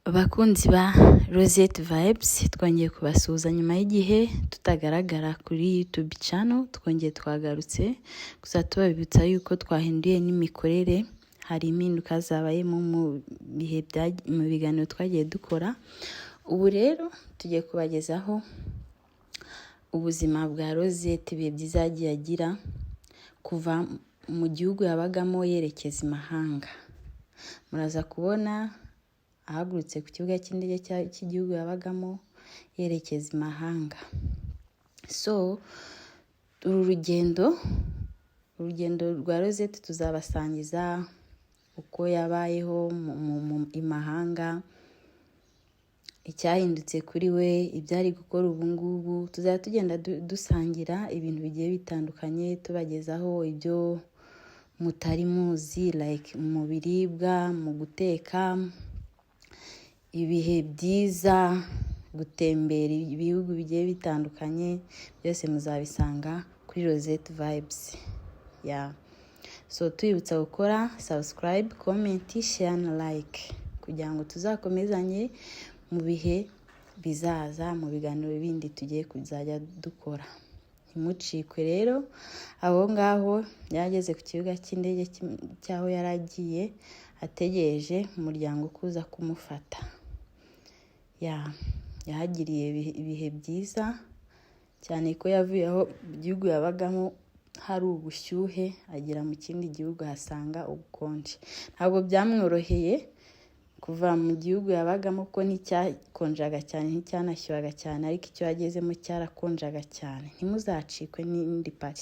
Abakunzi ba Rosette Vibes twongeye kubasuhuza nyuma y'igihe tutagaragara kuri YouTube channel, twongeye twagarutse gusa tubabibutsa yuko twahinduye n'imikorere. Hari impinduka zabayemo mu biganiro twagiye dukora. Ubu rero tugiye kubagezaho ubuzima bwa Rosette, ibihe byiza yagiye agira kuva mu gihugu yabagamo yerekeza imahanga. Muraza kubona ahagurutse ku kibuga cy'indege cy'igihugu yabagamo yerekeza imahanga. So urugendo rwa Rosette tuzabasangiza uko yabayeho mu imahanga, icyahindutse kuri we, ibyari gukora ubu ngubu. Tuzajya tugenda dusangira ibintu bigiye bitandukanye, tubagezaho ibyo mutari muzi, like mu biribwa, mu guteka, ibihe byiza, gutembera ibihugu bigiye bitandukanye, byose muzabisanga kuri Rosette Vibes. So tuyibutsa gukora subscribe, comment, share na like kugira ngo tuzakomezanye mu bihe bizaza, mu biganiro bindi tugiye kuzajya dukora. Ntimucikwe rero. Aho ngaho yageze ku kibuga cy'indege cyaho yaragiye ategereje umuryango kuza kumufata. Yahagiriye ibihe byiza cyane ko yavuye aho igihugu yabagamo hari ubushyuhe agera mu kindi gihugu hasanga ubukonje. Ntabwo byamworoheye kuva mu gihugu yabagamo ko nticyakonjaga cyane, nticyanashyuhaga cyane, ariko icyo yagezemo cyarakonjaga cyane. Ntimuzacikwe n'indi part.